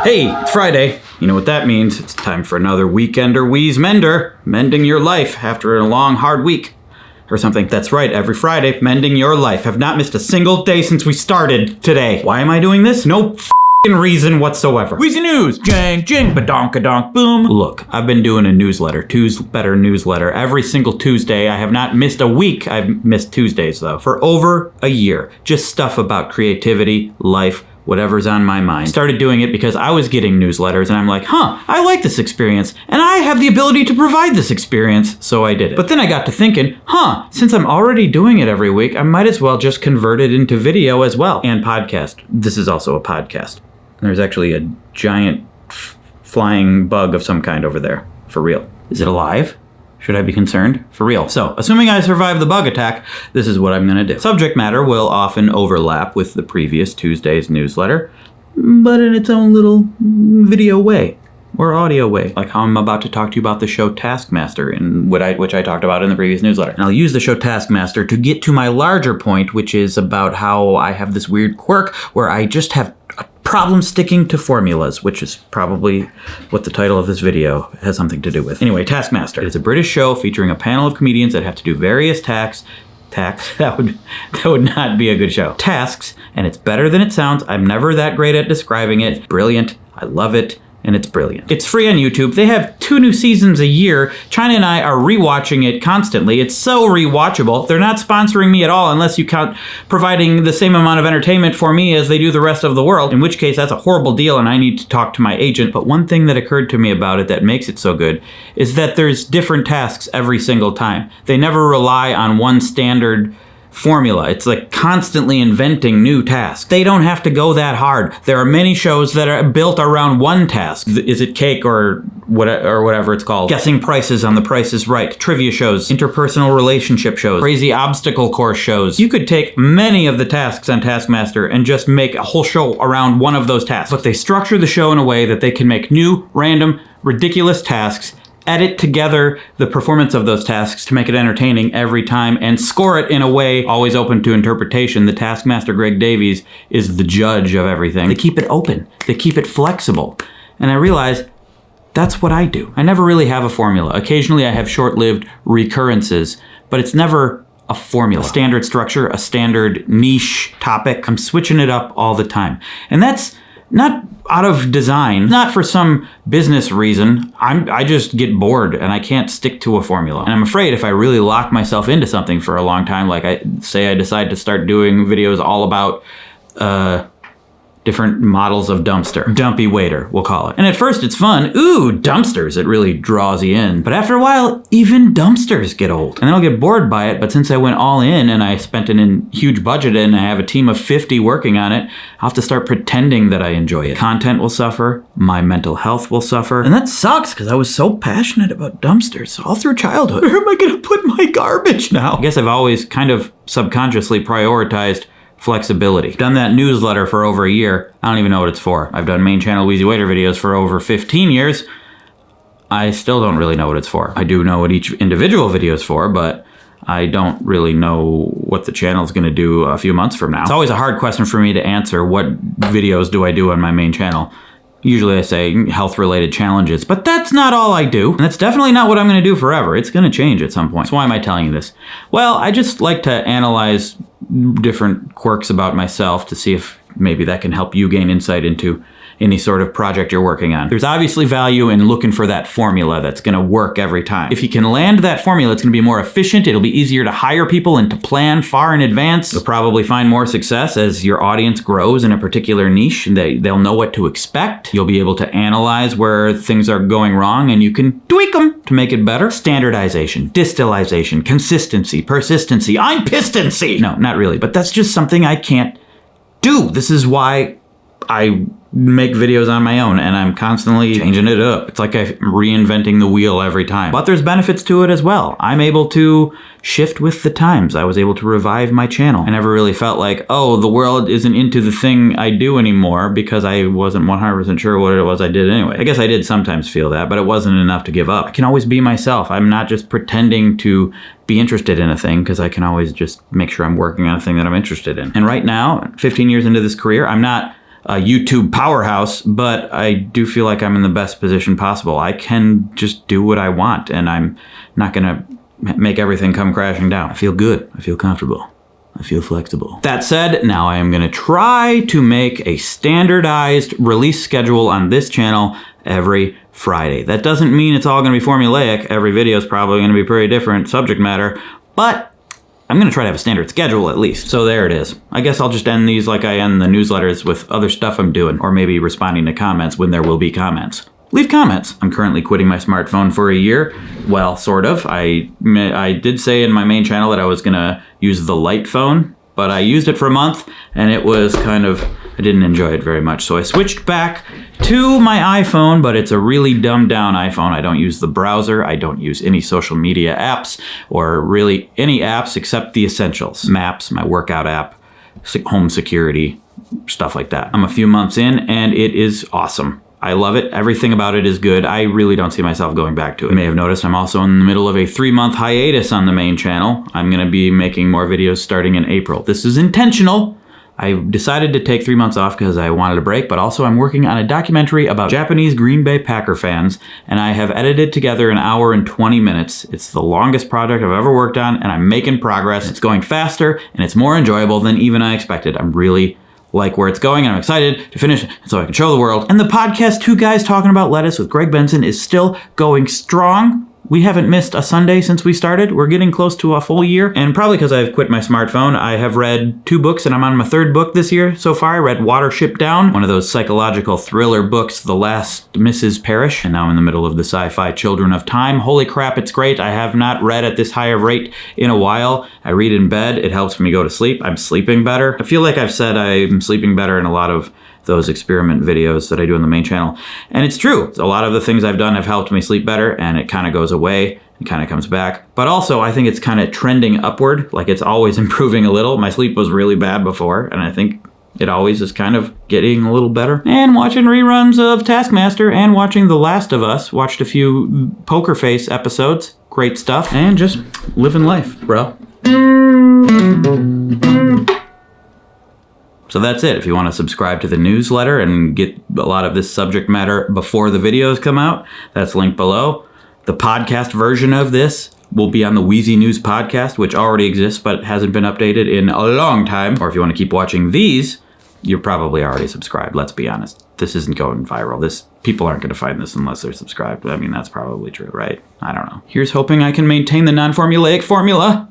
Hey, it's Friday. You know what that means. It's time for another Weekender Wheeze Mender. Mending your life after a long, hard week. Or something. That's right, every Friday, mending your life. Have not missed a single day since we started today. Why am I doing this? No reason whatsoever. WheezyNews! Jang, jing, badonka-donk, boom. Look, I've been doing a newsletter, Better newsletter, every single Tuesday. I have not missed a week. I've missed Tuesdays, though, for over a year. Just stuff about creativity, life, whatever's on my mind. Started doing it because I was getting newsletters and I'm like, I like this experience and I have the ability to provide this experience, so I did it. But then I got to thinking, since I'm already doing it every week, I might as well just convert it into video as well. And podcast. This is also a podcast. There's actually a giant flying bug of some kind over there. For real. Is it alive? Should I be concerned? For real. So, assuming I survive the bug attack, this is what I'm gonna do. Subject matter will often overlap with the previous Tuesday's newsletter, but in its own little video way, or audio way. Like how I'm about to talk to you about the show Taskmaster, which I talked about in the previous newsletter. And I'll use the show Taskmaster to get to my larger point, which is about how I have this weird quirk where I just have a problem sticking to formulas, which is probably what the title of this video has something to do with. Anyway, Taskmaster. It is a British show featuring a panel of comedians that have to do various tasks. That would not be a good show. Tasks, and it's better than it sounds. I'm never that great at describing it. Brilliant. I love it. And it's brilliant. It's free on YouTube. They have 2 new seasons a year. China and I are rewatching it constantly. It's so rewatchable. They're not sponsoring me at all unless you count providing the same amount of entertainment for me as they do the rest of the world, in which case that's a horrible deal and I need to talk to my agent. But one thing that occurred to me about it that makes it so good is that there's different tasks every single time. They never rely on one standard formula. It's like constantly inventing new tasks. They don't have to go that hard. There are many shows that are built around one task. Is it cake or whatever it's called? Guessing prices on The Price is Right. Trivia shows, interpersonal relationship shows, crazy obstacle course shows. You could take many of the tasks on Taskmaster and just make a whole show around one of those tasks. But they structure the show in a way that they can make new, random, ridiculous tasks, edit together the performance of those tasks to make it entertaining every time, and score it in a way always open to interpretation. The Taskmaster, Greg Davies, is the judge of everything. They keep it open. They keep it flexible. And I realize that's what I do. I never really have a formula. Occasionally I have short-lived recurrences, but it's never a formula. A standard structure, a standard niche topic. I'm switching it up all the time. And that's not out of design, not for some business reason. I just get bored and I can't stick to a formula. And I'm afraid if I really lock myself into something for a long time, like I decide to start doing videos all about different models of dumpster. Dumpy waiter, we'll call it. And at first it's fun. Ooh, dumpsters. It really draws you in. But after a while, even dumpsters get old. And then I'll get bored by it, but since I went all in and I spent a huge budget and I have a team of 50 working on it, I'll have to start pretending that I enjoy it. Content will suffer. My mental health will suffer. And that sucks because I was so passionate about dumpsters all through childhood. Where am I going to put my garbage now? I guess I've always kind of subconsciously prioritized flexibility. Done that newsletter for over a year. I don't even know what it's for. I've done main channel Wheezy Waiter videos for over 15 years. I still don't really know what it's for. I do know what each individual video is for, but I don't really know what the channel is going to do a few months from now. It's always a hard question for me to answer. What videos do I do on my main channel? Usually I say health-related challenges, but that's not all I do. And that's definitely not what I'm going to do forever. It's going to change at some point. So why am I telling you this? Well, I just like to analyze different quirks about myself to see if maybe that can help you gain insight into any sort of project you're working on. There's obviously value in looking for that formula that's going to work every time. If you can land that formula, it's going to be more efficient. It'll be easier to hire people and to plan far in advance. You'll probably find more success as your audience grows in a particular niche and they'll know what to expect. You'll be able to analyze where things are going wrong and you can tweak them to make it better. Standardization, distillization, consistency, persistency. I'm pistancy! No, not really, but that's just something I can't do. This is why I make videos on my own and I'm constantly changing it up. It's like I'm reinventing the wheel every time. But there's benefits to it as well. I'm able to shift with the times. I was able to revive my channel. I never really felt like, oh, the world isn't into the thing I do anymore because I wasn't 100% sure what it was I did anyway. I guess I did sometimes feel that, but it wasn't enough to give up. I can always be myself. I'm not just pretending to be interested in a thing because I can always just make sure I'm working on a thing that I'm interested in. And right now, 15 years into this career, I'm not a YouTube powerhouse, but I do feel like I'm in the best position possible. I can just do what I want, and I'm not gonna make everything come crashing down. I feel good. I feel comfortable. I feel flexible. That said, now I am gonna try to make a standardized release schedule on this channel every Friday. That doesn't mean it's all gonna be formulaic. Every video is probably gonna be pretty different subject matter, but I'm gonna try to have a standard schedule at least. So there it is. I guess I'll just end these like I end the newsletters with other stuff I'm doing, or maybe responding to comments when there will be comments. Leave comments. I'm currently quitting my smartphone for a year. Well, sort of. I did say in my main channel that I was gonna use the light phone, but I used it for a month and it was kind of, I didn't enjoy it very much. So I switched back to my iPhone, but it's a really dumbed down iPhone. I don't use the browser. I don't use any social media apps or really any apps except the essentials. Maps, my workout app, home security, stuff like that. I'm a few months in and it is awesome. I love it. Everything about it is good. I really don't see myself going back to it. You may have noticed I'm also in the middle of a 3-month hiatus on the main channel. I'm going to be making more videos starting in April. This is intentional. I decided to take 3 months off because I wanted a break, but also I'm working on a documentary about Japanese Green Bay Packer fans, and I have edited together an hour and 20 minutes. It's the longest project I've ever worked on, and I'm making progress. It's going faster, and it's more enjoyable than even I expected. I'm really like where it's going, and I'm excited to finish it so I can show the world. And the podcast, Two Guys Talking About Lettuce with Greg Benson, is still going strong. We haven't missed a Sunday since we started. We're getting close to a full year. And probably because I've quit my smartphone, I have read 2 books, and I'm on my 3rd book this year so far. I read Watership Down, one of those psychological thriller books, The Last Mrs. Parrish. And now I'm in the middle of the sci-fi Children of Time. Holy crap, it's great. I have not read at this high of rate in a while. I read in bed. It helps me go to sleep. I'm sleeping better. I feel like I've said I'm sleeping better in a lot of those experiment videos that I do on the main channel. And it's true. A lot of the things I've done have helped me sleep better, and it kind of goes away and kind of comes back. But also, I think it's kind of trending upward. Like, it's always improving a little. My sleep was really bad before, and I think it always is kind of getting a little better. And watching reruns of Taskmaster and watching The Last of Us. Watched a few Poker Face episodes. Great stuff. And just living life, bro. So that's it. If you want to subscribe to the newsletter and get a lot of this subject matter before the videos come out, that's linked below. The podcast version of this will be on the WheezyNews podcast, which already exists but hasn't been updated in a long time. Or if you want to keep watching these, you're probably already subscribed. Let's be honest. This isn't going viral. People aren't going to find this unless they're subscribed. I mean, that's probably true, right? I don't know. Here's hoping I can maintain the non-formulaic formula.